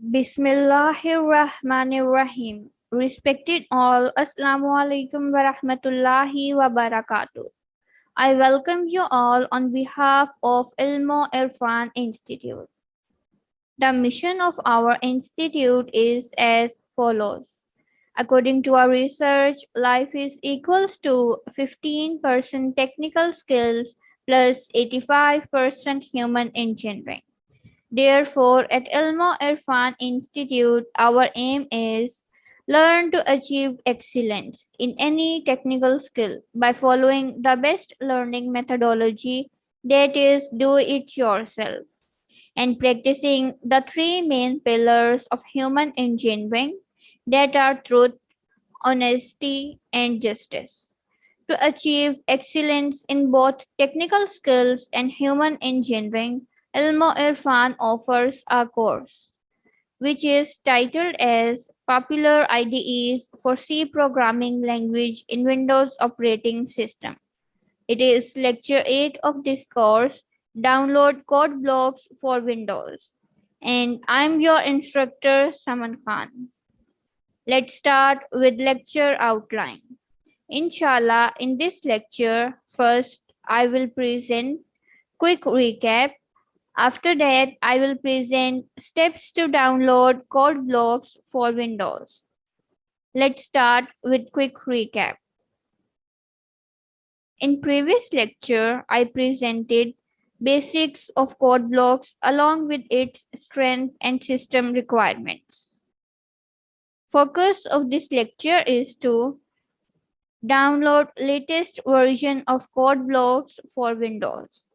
Bismillahirrahmanirrahim. Respected all, Assalamu alaikum wa rahmatullahi wa barakatuh. I welcome you all on behalf of Ilmo Irfan Institute. The mission of our institute is as follows. According to our research, life is equals to 15% technical skills plus 85% human engineering. Therefore, at Ilmo Irfan Institute, our aim is learn to achieve excellence in any technical skill by following the best learning methodology, that is, do it yourself, and practicing the three main pillars of human engineering, that are truth, honesty, and justice. To achieve excellence in both technical skills and human engineering, Ilmo Irfan offers a course which is titled as Popular IDEs for C Programming Language in Windows Operating System. It is lecture 8 of this course, Download Code Blocks for Windows. And I'm your instructor, Saman Khan. Let's start with lecture outline. Inshallah, in this lecture, first I will present quick recap. After that, I will present steps to download code blocks for Windows. Let's start with quick recap. In previous lecture, I presented basics of code blocks along with its strength and system requirements. Focus of this lecture is to download latest version of code blocks for Windows.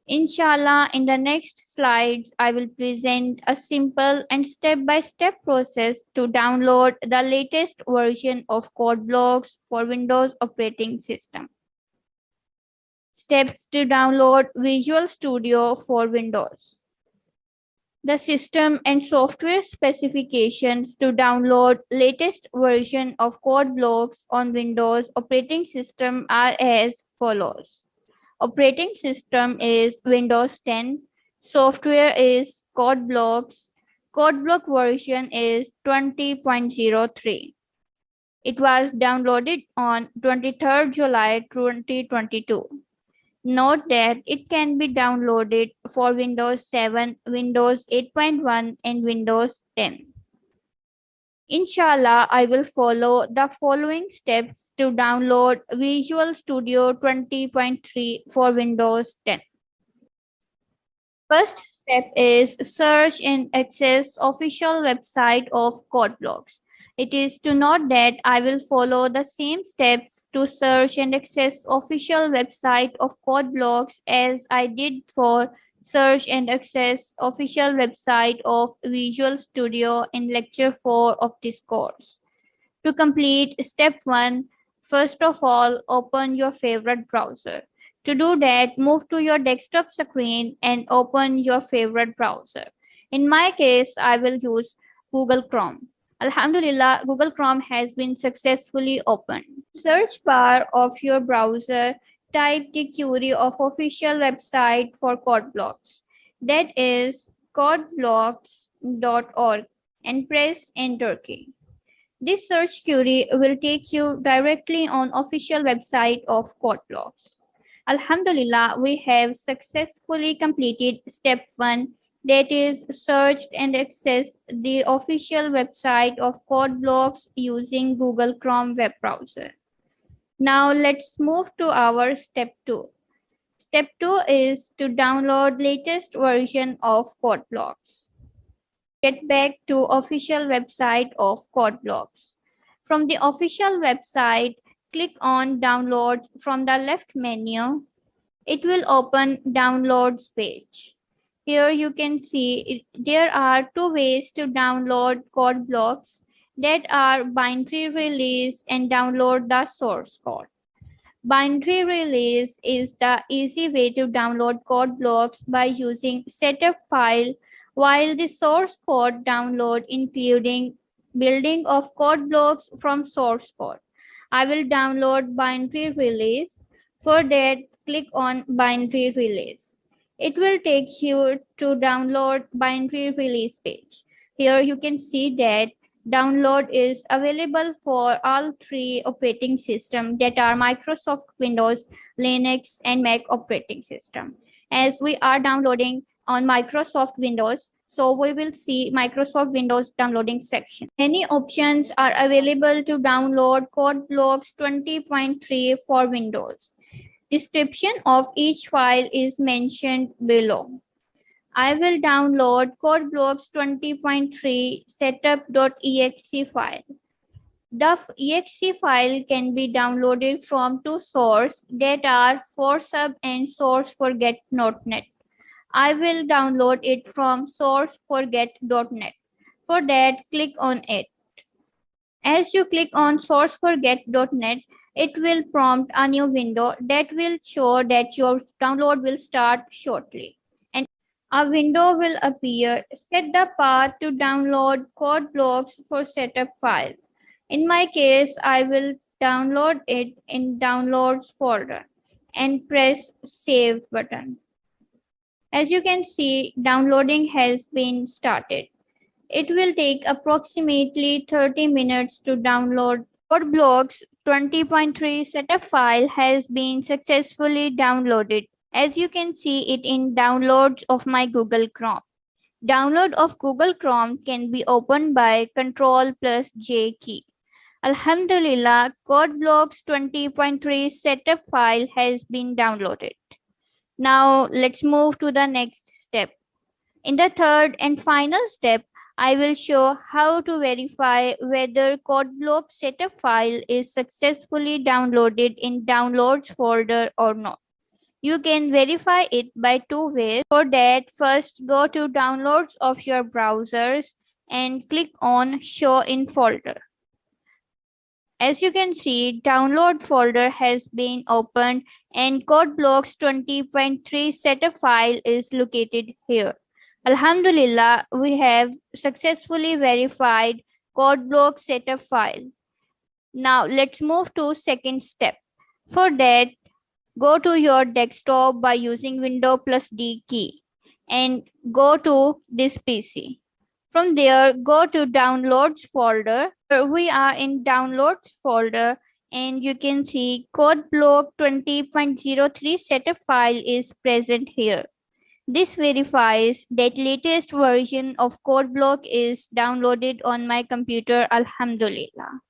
Inshallah, in the next slides, I will present a simple and step-by-step process to download the latest version of code blocks for Windows operating system. Steps to download Visual Studio for Windows. The system and software specifications to download latest version of code blocks on Windows operating system are as follows. Operating system is Windows 10. Software is code blocks. Code block version is 20.03. It was downloaded on 23rd July 2022. Note that it can be downloaded for Windows 7, Windows 8.1, and Windows 10. Inshallah, I will follow the following steps to download Visual Studio 20.3 for Windows 10. First step is search and access official website of CodeBlocks. It is to note that I will follow the same steps to search and access official website of CodeBlocks as I did for search and access official website of Visual Studio in lecture 4 of this course. To complete step 1, first of all, open your favorite browser. To do that, move to your desktop screen and open your favorite browser. In my case, I will use Google Chrome. Alhamdulillah, Google Chrome has been successfully opened. Search bar of your browser, type the query of official website for CodeBlocks. That is codeblocks.org and press enter key. This search query will take you directly on official website of CodeBlocks. Alhamdulillah, we have successfully completed step 1, that is searched and accessed the official website of CodeBlocks using Google Chrome web browser. Now let's move to our step 2. Step 2 is to download latest version of CodeBlocks. Get back to official website of CodeBlocks. From the official website, click on Downloads from the left menu. It will open Downloads page. Here you can see there are two ways to download code blocks, that are binary release and download the source code. Binary release is the easy way to download code blocks by using setup file, while the source code download including building of code blocks from source code. I will download binary release. For that, click on binary release. It will take you to download binary release page. Here you can see that download is available for all three operating systems that are Microsoft Windows, Linux, and Mac operating system. As we are downloading on Microsoft Windows, so we will see Microsoft Windows downloading section. Many options are available to download Code Blocks 20.3 for Windows. Description of each file is mentioned below. I will download Code Blocks 20.3 setup.exe file. The exe file can be downloaded from two sources that are ForSub and SourceForget.net. I will download it from SourceForget.net. For that, click on it. As you click on SourceForget.net, it will prompt a new window that will show that your download will start shortly. And a window will appear. Set the path to download code blocks for setup file. In my case, I will download it in Downloads folder and press Save button. As you can see, downloading has been started. It will take approximately 30 minutes to download. Code Blocks 20.3 setup file has been successfully downloaded. As you can see it in Downloads of my Google Chrome. Download of Google Chrome can be opened by Ctrl+J key. Alhamdulillah, Code Blocks 20.3 setup file has been downloaded. Now let's move to the next step. In the third and final step, I will show how to verify whether Code Block setup file is successfully downloaded in Downloads folder or not. You can verify it by two ways. For that, first go to Downloads of your browsers and click on Show in Folder. As you can see, Download folder has been opened and Code Blocks 20.3 setup file is located here. Alhamdulillah, we have successfully verified Code Block setup file. Now let's move to second step. For that, go to your desktop by using Windows+D key and go to this PC. From there, go to Downloads folder. We are in Downloads folder and you can see Code Block 20.03 setup file is present here. This verifies that latest version of Code Block is downloaded on my computer, Alhamdulillah.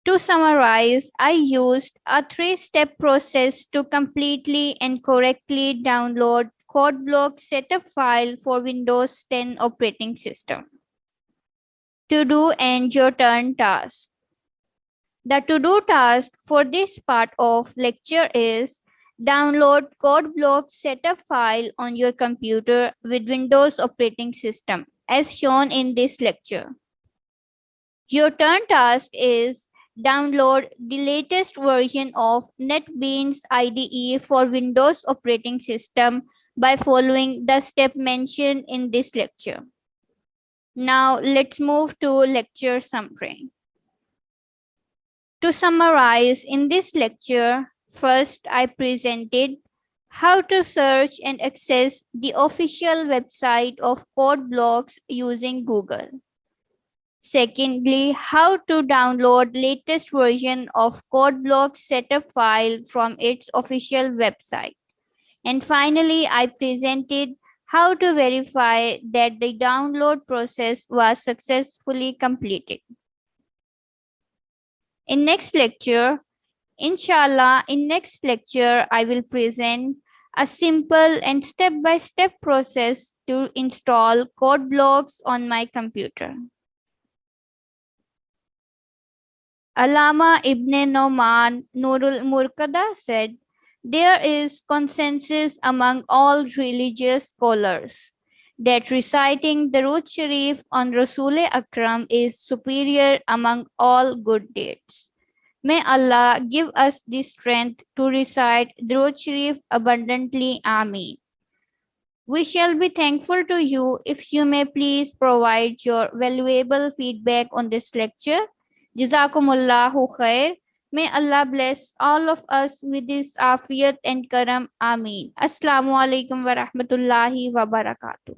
To summarize, I used a three-step process to completely and correctly download Code Block setup file for Windows 10 operating system. To-do and your turn task. The to-do task for this part of lecture is download Code Block setup file on your computer with Windows operating system as shown in this lecture. Your turn task is download the latest version of NetBeans IDE for Windows operating system by following the step mentioned in this lecture. Now let's move to lecture summary. To summarize in this lecture, first I presented how to search and access the official website of Code Blocks using Google. Secondly, how to download latest version of Code Block setup file from its official website. And finally, I presented how to verify that the download process was successfully completed. In next lecture, inshallah, I will present a simple and step-by-step process to install Code Blocks on my computer. Allama Ibn Noman Nurul Murkada said, there is consensus among all religious scholars that reciting Darud Sharif on Rasul Akram is superior among all good deeds. May Allah give us the strength to recite Darud Sharif abundantly. Ameen. We shall be thankful to you if you may please provide your valuable feedback on this lecture. Jazakumullahu khair. May Allah bless all of us with His afiyat and karam. Ameen. Assalamu alaikum wa rahmatullahi wa barakatuh.